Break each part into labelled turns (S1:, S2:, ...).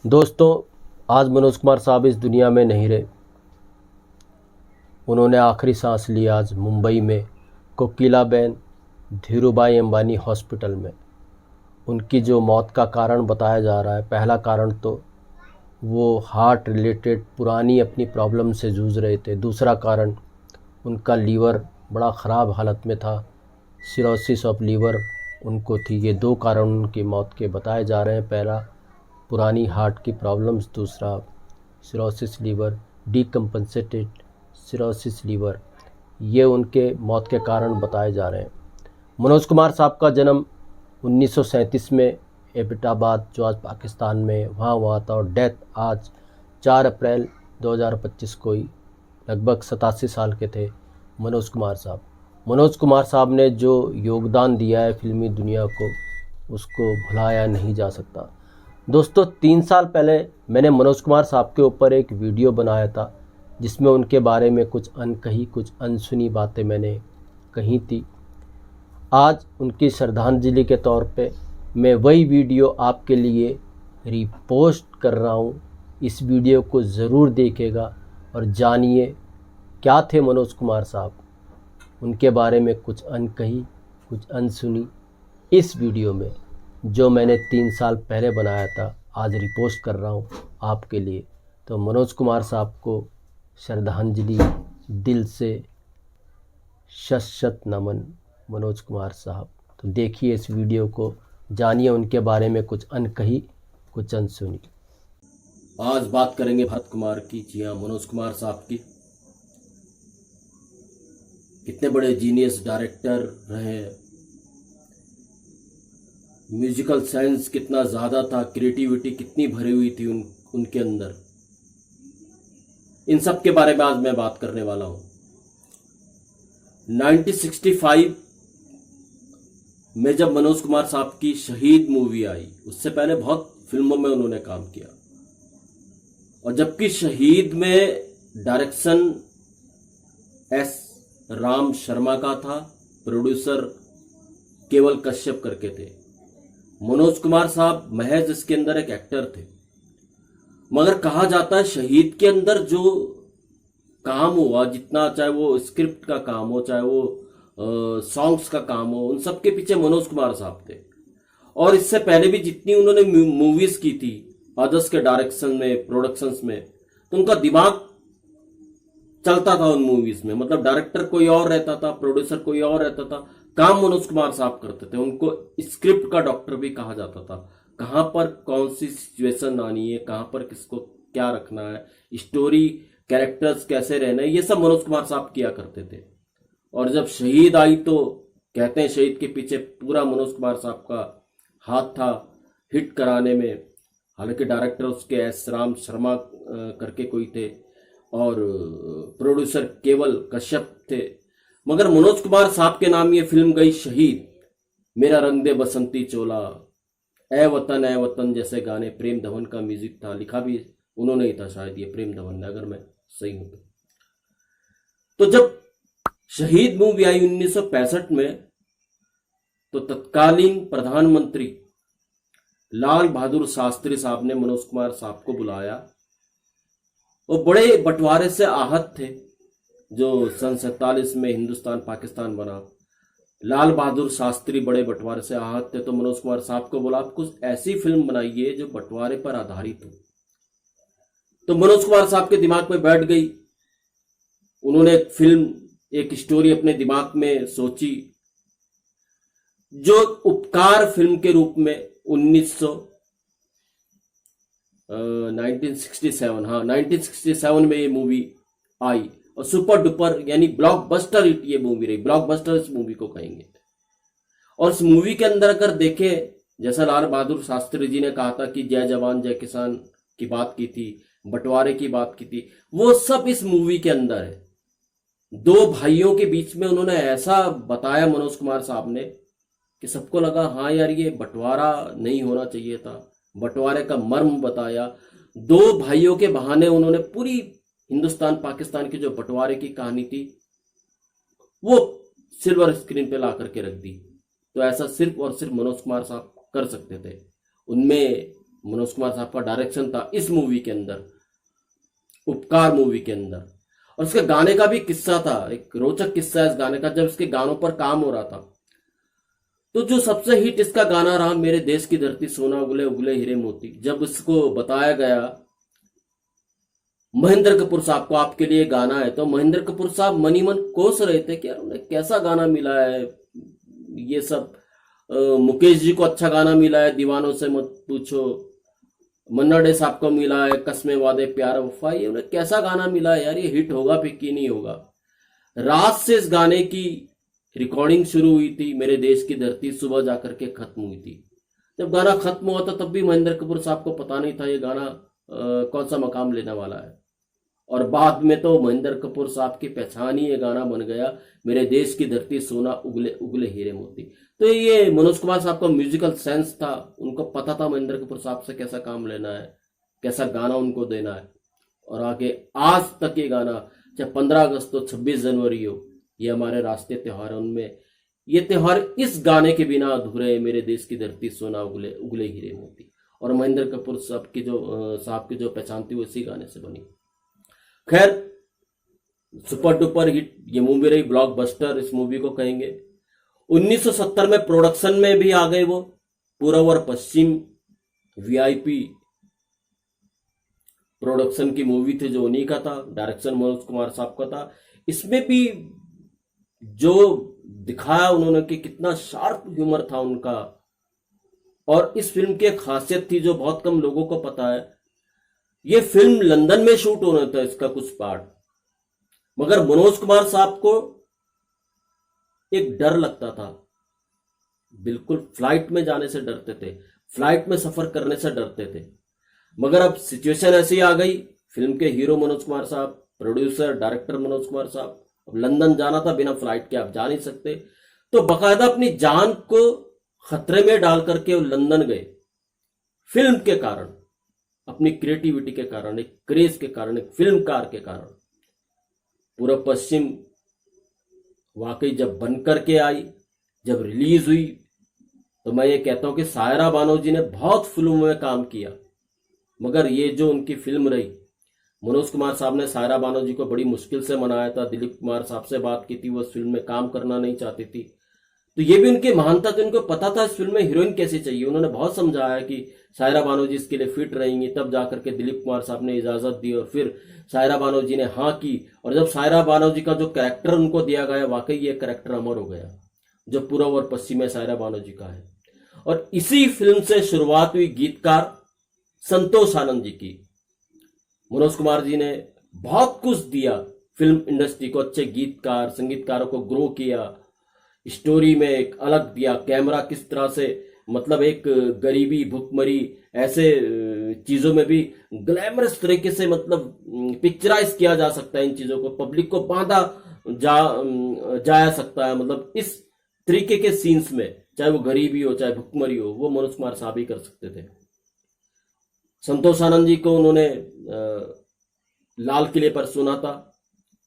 S1: दोस्तों, आज मनोज कुमार साहब इस दुनिया में नहीं रहे। उन्होंने आखिरी सांस ली आज मुंबई में कोकिलाबेन धीरूभाई अंबानी हॉस्पिटल में। उनकी जो मौत का कारण बताया जा रहा है, पहला कारण तो वो हार्ट रिलेटेड पुरानी अपनी प्रॉब्लम से जूझ रहे थे। दूसरा कारण उनका लीवर बड़ा ख़राब हालत में था, सिरोसिस ऑफ लीवर उनको थी। ये दो कारण उनकी मौत के बताए जा रहे हैं। पहला पुरानी हार्ट की प्रॉब्लम्स, दूसरा सिरोसिस लीवर, डीकम्पनसेटेड सिरोसिस लीवर, ये उनके मौत के कारण बताए जा रहे हैं। मनोज कुमार साहब का जन्म 1937 में एबटाबाद, जो आज पाकिस्तान में, वहाँ हुआ था और डेथ आज 4 अप्रैल 2025 को ही। लगभग 87 साल के थे मनोज कुमार साहब। मनोज कुमार साहब ने जो योगदान दिया है फिल्मी दुनिया को, उसको भुलाया नहीं जा सकता। दोस्तों, 3 साल पहले मैंने मनोज कुमार साहब के ऊपर एक वीडियो बनाया था, जिसमें उनके बारे में कुछ अनकही, कुछ अनसुनी बातें मैंने कही थी। आज उनकी श्रद्धांजलि के तौर पे मैं वही वीडियो आपके लिए रीपोस्ट कर रहा हूँ। इस वीडियो को ज़रूर देखिएगा और जानिए क्या थे मनोज कुमार साहब। उनके बारे में कुछ अनकही, कुछ अनसुनी इस वीडियो में, जो मैंने 3 साल पहले बनाया था, आज रिपोस्ट कर रहा हूँ आपके लिए। तो मनोज कुमार साहब को श्रद्धांजलि, दिल से शत शत नमन मनोज कुमार साहब। तो देखिए इस वीडियो को, जानिए उनके बारे में कुछ अनकही, कुछ अनसुनी। आज बात करेंगे भरत कुमार की। जी हाँ, मनोज कुमार साहब की। कितने बड़े जीनियस डायरेक्टर रहे, म्यूजिकल सेंस कितना ज़्यादा था, क्रिएटिविटी कितनी भरी हुई थी उनके अंदर। इन सब के बारे में आज मैं बात करने वाला हूं। 1965 में जब मनोज कुमार साहब की शहीद मूवी आई, उससे पहले बहुत फिल्मों में उन्होंने काम किया, और जबकि शहीद में डायरेक्शन एस राम शर्मा का था, प्रोड्यूसर केवल कश्यप करके थे। मनोज कुमार साहब महज इसके अंदर एक एक्टर थे। मगर कहा जाता है शहीद के अंदर जो काम हुआ, जितना, चाहे वो स्क्रिप्ट का काम हो, चाहे वो सॉन्ग्स का काम हो, उन सब के पीछे मनोज कुमार साहब थे। और इससे पहले भी जितनी उन्होंने मूवीज की थी अदर्स के डायरेक्शन में, प्रोडक्शंस में, तो उनका दिमाग चलता था उन मूवीज में। मतलब डायरेक्टर कोई और रहता था, प्रोड्यूसर कोई और रहता था, काम मनोज कुमार साहब करते थे। उनको स्क्रिप्ट का डॉक्टर भी कहा जाता था। कहां पर कौन सी सिचुएशन आनी है, कहां पर किसको क्या रखना है, स्टोरी, कैरेक्टर्स कैसे रहने, ये सब मनोज कुमार साहब किया करते थे। और जब शहीद आई तो कहते हैं शहीद के पीछे पूरा मनोज कुमार साहब का हाथ था हिट कराने में। हालांकि डायरेक्टर उसके एस राम शर्मा करके कोई थे, और प्रोड्यूसर केवल कश्यप थे। मगर मनोज कुमार साहब के नाम ये फिल्म गई शहीद, मेरा रंग दे बसंती चोला, ए वतन जैसे गाने। प्रेम धवन का म्यूजिक था, लिखा भी उन्होंने ही था शायद, ये प्रेम धवन ने, अगर मैं सही हूं तो। जब शहीद मूवी आई 1965 में, तो तत्कालीन प्रधानमंत्री लाल बहादुर शास्त्री साहब ने मनोज कुमार साहब को बुलाया। वो बड़े बंटवारे से आहत थे, जो सन 47 में हिंदुस्तान पाकिस्तान बना। लाल बहादुर शास्त्री बड़े बंटवारे से आहत थे, तो मनोज कुमार साहब को बोला, आप कुछ ऐसी फिल्म बनाइए जो बंटवारे पर आधारित हो। तो मनोज कुमार साहब के दिमाग में बैठ गई। उन्होंने एक फिल्म, एक स्टोरी अपने दिमाग में सोची, जो उपकार फिल्म के रूप में 1967 में ये मूवी आई, और सुपर डुपर यानी ब्लॉकबस्टर हिट ये मूवी रही। ब्लॉकबस्टर इस मूवी को कहेंगे। और इस मूवी के अंदर अगर देखें, जैसा लाल बहादुर शास्त्री जी ने कहा था कि जय जवान जय किसान की बात की थी, बंटवारे की बात की थी, वो सब इस मूवी के अंदर है। दो भाइयों के बीच में उन्होंने ऐसा बताया मनोज कुमार साहब ने कि सबको लगा हाँ यार, ये बंटवारा नहीं होना चाहिए था। बंटवारे का मर्म बताया। दो भाइयों के बहाने उन्होंने पूरी हिंदुस्तान पाकिस्तान की जो बंटवारे की कहानी थी, वो सिल्वर स्क्रीन पे ला करके रख दी। तो ऐसा सिर्फ और सिर्फ मनोज कुमार साहब कर सकते थे। उनमें मनोज कुमार साहब का डायरेक्शन था इस मूवी के अंदर, उपकार मूवी के अंदर। और उसके गाने का भी किस्सा था, एक रोचक किस्सा है इस गाने का। जब इसके गानों पर काम हो रहा था तो जो सबसे हिट इसका गाना रहा मेरे देश की धरती सोना उगले उगले हीरे मोती, जब इसको बताया गया महेंद्र कपूर साहब को आपके लिए गाना है, तो महेंद्र कपूर साहब मनी मन कोस रहे थे कि यार उन्हें कैसा गाना मिला है ये सब। मुकेश जी को अच्छा गाना मिला है दीवानों से मत पूछो, मन्ना डे साहब को मिला है कस्मे वादे प्यार वफा, ये उन्हें कैसा गाना मिला है यार, ये हिट होगा फिर कि नहीं होगा। रात से इस गाने की रिकॉर्डिंग शुरू हुई थी, मेरे देश की धरती सुबह जाकर के खत्म हुई थी। जब गाना खत्म हुआ था तब भी महेंद्र कपूर साहब को पता नहीं था ये गाना कौन सा मकाम लेने वाला है। और बाद में तो महेंद्र कपूर साहब की पहचान ही ये गाना बन गया, मेरे देश की धरती सोना उगले उगले हीरे मोती। तो ये मनोज कुमार साहब का म्यूजिकल सेंस था, उनको पता था महेंद्र कपूर साहब से कैसा काम लेना है, कैसा गाना उनको देना है। और आगे आज तक ये गाना, चाहे 15 अगस्त हो 26 जनवरी हो, ये हमारे राष्ट्रीय त्योहार है, उनमें ये त्योहार इस गाने के बिना अधूरे है, मेरे देश की धरती सोना उगले उगले हीरे मोती। और महेंद्र कपूर साहब की जो पहचान थी वो इसी गाने से बनी। खैर सुपर डुपर हिट ये मूवी रही, ब्लॉकबस्टर इस मूवी को कहेंगे। 1970 में प्रोडक्शन में भी आ गए वो, पूर्व और पश्चिम वीआईपी प्रोडक्शन की मूवी थी जो उन्हीं का था, डायरेक्शन मनोज कुमार साहब का था। इसमें भी जो दिखाया उन्होंने कि कितना शार्प ह्यूमर था उनका। और इस फिल्म की एक खासियत थी जो बहुत कम लोगों को पता है, ये फिल्म लंदन में शूट होना था इसका कुछ पार्ट, मगर मनोज कुमार साहब को एक डर लगता था, बिल्कुल फ्लाइट में जाने से डरते थे, फ्लाइट में सफर करने से डरते थे। मगर अब सिचुएशन ऐसी आ गई, फिल्म के हीरो मनोज कुमार साहब, प्रोड्यूसर डायरेक्टर मनोज कुमार साहब, अब लंदन जाना था, बिना फ्लाइट के आप जा नहीं सकते, तो बकायदा अपनी जान को खतरे में डाल करके वो लंदन गए। फिल्म के कारण, अपनी क्रिएटिविटी के कारण, एक क्रेज के कारण, एक फिल्मकार के कारण। पूरा पश्चिम वाकई जब बन करके आई, जब रिलीज हुई, तो मैं ये कहता हूं कि सायरा बानो जी ने बहुत फिल्मों में काम किया, मगर ये जो उनकी फिल्म रही, मनोज कुमार साहब ने सायरा बानो जी को बड़ी मुश्किल से मनाया था, दिलीप कुमार साहब से बात की थी, वो इस फिल्म में काम करना नहीं चाहती थी। तो ये भी उनकी महानता थी, उनको पता था इस फिल्म में हीरोइन कैसी चाहिए। उन्होंने बहुत समझाया कि सायरा बानो जी इसके लिए फिट रहेंगी, तब जाकर के दिलीप कुमार साहब ने इजाजत दी और फिर सायरा बानो जी ने हाँ की। और जब सायरा बानो जी का जो कैरेक्टर उनको दिया गया, वाकई ये कैरेक्टर अमर हो गया, जो पूर्व और पश्चिम में सायरा बानो जी का है। और इसी फिल्म से शुरुआत हुई गीतकार संतोष आनंद जी की। मनोज कुमार जी ने बहुत कुछ दिया फिल्म इंडस्ट्री को, अच्छे गीतकार संगीतकारों को ग्रो किया, स्टोरी में एक अलग दिया, कैमरा किस तरह से, मतलब एक गरीबी भुखमरी ऐसे चीजों में भी ग्लैमरस तरीके से मतलब पिक्चराइज किया जा सकता है, इन चीजों को पब्लिक को बांधा जाया सकता है, मतलब इस तरीके के सीन्स में, चाहे वो गरीबी हो चाहे भुखमरी हो, वो मनोज कुमार साहब ही कर सकते थे। संतोष आनंद जी को उन्होंने लाल किले पर सुना था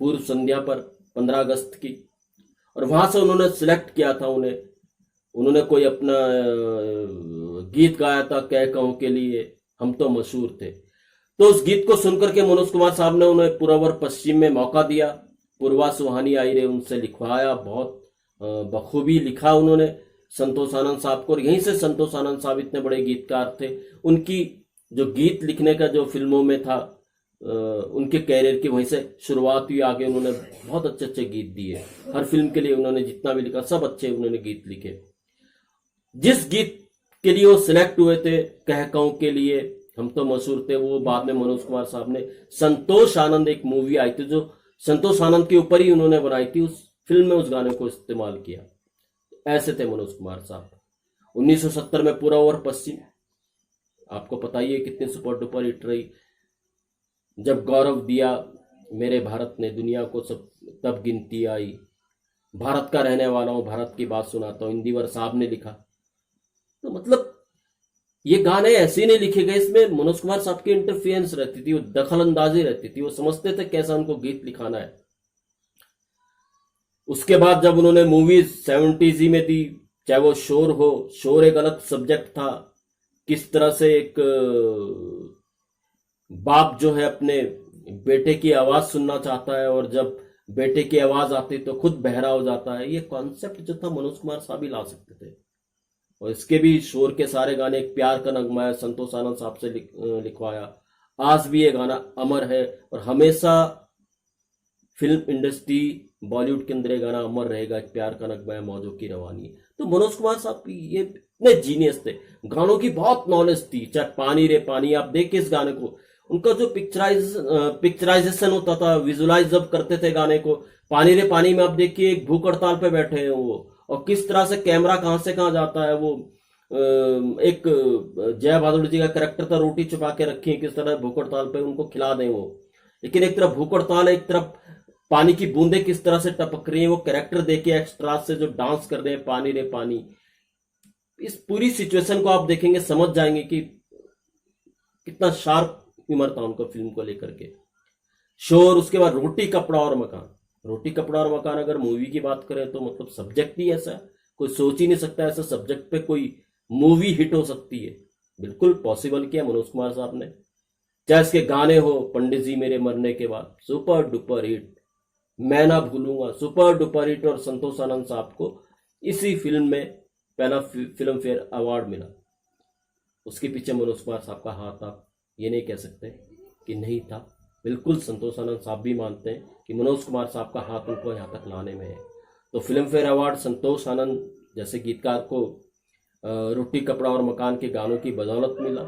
S1: पूर्व संध्या पर 15 अगस्त की, और वहां से उन्होंने सिलेक्ट किया था उन्होंने कोई अपना गीत गाया था, कह कहूं के लिए हम तो मशहूर थे। तो उस गीत को सुनकर के मनोज कुमार साहब ने उन्हें पूर्व और पश्चिम में मौका दिया, पूर्वा सुहानी आई रे उनसे लिखवाया, बहुत बखूबी लिखा उन्होंने संतोष आनंद साहब को। और यहीं से संतोष आनंद साहब इतने बड़े गीतकार थे, उनकी जो गीत लिखने का जो फिल्मों में था उनके कैरियर की वहीं से शुरुआत हुई। आगे उन्होंने बहुत अच्छे अच्छे गीत दिए, हर फिल्म के लिए उन्होंने जितना भी लिखा सब अच्छे उन्होंने गीत लिखे। जिस गीत के लिए वो सिलेक्ट हुए थे, कह कहूं के लिए हम तो मशहूर थे, वो बाद में मनोज कुमार साहब ने संतोष आनंद एक मूवी आई थी जो संतोष आनंद के ऊपर ही उन्होंने बनाई थी, उस फिल्म में उस गाने को इस्तेमाल किया। ऐसे थे मनोज कुमार साहब। 1970 में पूर्व और पश्चिम आपको पता ही है कितनी सुपर डुपर हिट रही। जब गौरव दिया मेरे भारत ने दुनिया को, सब तब गिनती आई, भारत का रहने वाला हूं, भारत की बात सुनाता हूं, इंदिवर साहब ने लिखा। तो मतलब ये गाने ऐसे नहीं लिखे गए, इसमें मनोज कुमार साहब की इंटरफियरेंस रहती थी, वो दखल अंदाजी रहती थी, वो समझते थे कैसा उनको गीत लिखाना है। उसके बाद जब उन्होंने मूवीज 70s में दी, चाहे वो शोर हो, शोर एक अलग सब्जेक्ट था किस तरह से एक बाप जो है अपने बेटे की आवाज सुनना चाहता है और जब बेटे की आवाज आती तो खुद बहरा हो जाता है। ये कॉन्सेप्ट जो था मनोज कुमार साहब ही ला सकते थे। और इसके भी शोर के सारे गाने, एक प्यार का नगमा है, संतोष आनंद साहब से लिखवाया। आज भी ये गाना अमर है और हमेशा फिल्म इंडस्ट्री बॉलीवुड के अंदर ये गाना अमर रहेगा। एक प्यार का नगमा है, मौजों की रवानी है। तो मनोज कुमार साहब ये इतने जीनियस थे, गानों की बहुत नॉलेज थी। चाहे पानी रे पानी, आप देखिए इस गाने को, उनका जो पिक्चराइजेशन होता था, विजुलाइज जब करते थे गाने को, पानी रे पानी में आप देखिए एक भूख हड़ताल पे बैठे हैं वो, और किस तरह से कैमरा कहां से कहां जाता है। वो एक जया भादुड़ी जी का कैरेक्टर था, रोटी छुपा के रखी है, किस तरह भूख हड़ताल पे उनको खिला दें वो, लेकिन एक तरफ भूख हड़ताल है, एक तरफ पानी की बूंदें किस तरह से टपक रही है। वो कैरेक्टर देखिए एक्स्ट्रा से जो डांस कर रहे हैं पानी रे पानी, इस पूरी सिचुएशन को आप देखेंगे समझ जाएंगे कि कितना शार्प ह्यूमर था उनको फिल्म को लेकर के। शोर, उसके बाद रोटी कपड़ा और मकान। रोटी कपड़ा और मकान अगर मूवी की बात करें तो मतलब सब्जेक्ट ही ऐसा है, कोई सोच ही नहीं सकता ऐसा सब्जेक्ट पे कोई मूवी हिट हो सकती है। बिल्कुल पॉसिबल किया मनोज कुमार साहब ने। चाहे इसके गाने हो, पंडित जी मेरे मरने के बाद, सुपर डुपर हिट, मैं ना भूलूंगा, सुपर डुपर हिट। और संतोष आनंद साहब को इसी फिल्म में पहला फिल्म फेयर अवार्ड मिला। उसके पीछे मनोज कुमार साहब का हाथ, आप ये नहीं कह सकते कि नहीं था। बिल्कुल संतोष आनंद साहब भी मानते हैं कि मनोज कुमार साहब का हाथ उनको यहाँ तक लाने में है। तो film fair award Santosh Anand जैसे गीतकार को रोटी कपड़ा और मकान के गानों की बदौलत मिला।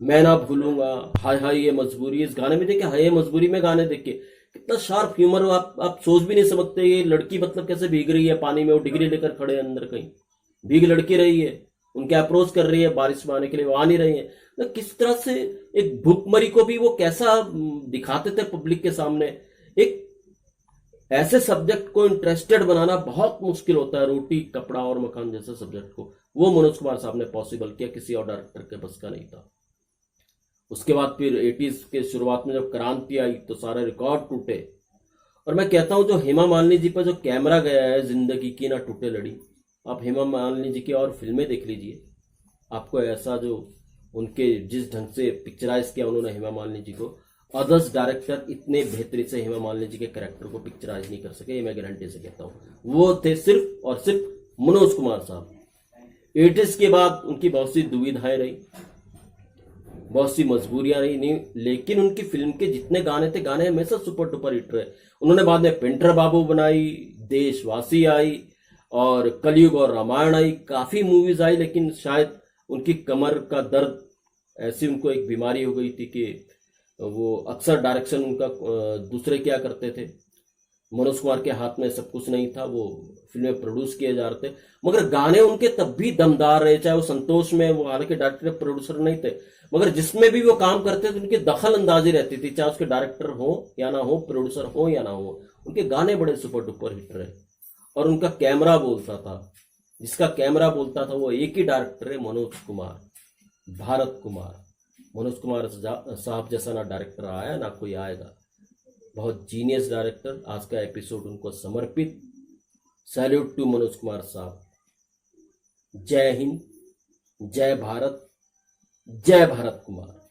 S1: मैं ना भूलूंगा, हाय हाय ये मजबूरी, इस गाने में देखिए, हाय ये मजबूरी में गाने देखिए कितना शार्प ह्यूमर हो। आप सोच भी नहीं सकते ये लड़की मतलब कैसे भीग रही है पानी में, वो डिग्री लेकर खड़े अंदर, कहीं भीग लड़की रही है, उनके अप्रोच कर रही है बारिश में आने के लिए, वो आ नहीं रही है। तो किस तरह से एक भूखमरी को भी वो कैसा दिखाते थे पब्लिक के सामने। एक ऐसे सब्जेक्ट को इंटरेस्टेड बनाना बहुत मुश्किल होता है, रोटी कपड़ा और मकान जैसे सब्जेक्ट को, वो मनोज कुमार साहब ने पॉसिबल किया, किसी और डायरेक्टर के बस का नहीं था। उसके बाद फिर 80s के शुरुआत में जब क्रांति आई तो सारे रिकॉर्ड टूटे। और मैं कहता हूं जो हेमा मालिनी जी पर जो कैमरा गया है, जिंदगी की ना टूटे लड़ी, आप हेमा मालिनी जी की और फिल्में देख लीजिए, आपको ऐसा जो उनके जिस ढंग से पिक्चराइज किया उन्होंने हेमा मालिनी जी को, अदर्स डायरेक्टर इतने बेहतरीन से हेमा मालिनी जी के कैरेक्टर को पिक्चराइज नहीं कर सके, ये मैं गारंटी से कहता हूँ। वो थे सिर्फ और सिर्फ मनोज कुमार साहब। 80s के बाद उनकी बहुत सी दुविधाएं रही, बहुत सी मजबूरियां रही नहीं, लेकिन उनकी फिल्म के जितने गाने थे, गाने हमेशा सुपर डुपर हिट रहे। उन्होंने बाद में पेंटर बाबू बनाई, देशवासी आई, और कलयुग और रामायण आई, काफी मूवीज आई, लेकिन शायद उनकी कमर का दर्द, ऐसी उनको एक बीमारी हो गई थी कि वो अक्सर डायरेक्शन उनका दूसरे क्या करते थे, मनोज कुमार के हाथ में सब कुछ नहीं था, वो फिल्में प्रोड्यूस किए जा रहे थे, मगर गाने उनके तब भी दमदार रहे। चाहे वो संतोष में, वो हालांकि डायरेक्टर प्रोड्यूसर नहीं थे, मगर जिसमें भी वो काम करते थे उनकी दखल अंदाजी रहती थी, चाहे उसके डायरेक्टर हो या ना हो, प्रोड्यूसर हो या ना हो, उनके गाने बड़े सुपर डुपर हिट रहे। और उनका कैमरा बोलता था, जिसका कैमरा बोलता था वो एक ही डायरेक्टर है, मनोज कुमार, भारत कुमार। मनोज कुमार साहब जैसा ना डायरेक्टर आया ना कोई आएगा, बहुत जीनियस डायरेक्टर। आज का एपिसोड उनको समर्पित। सैल्यूट टू मनोज कुमार साहब। जय हिंद, जय भारत, जय भारत कुमार।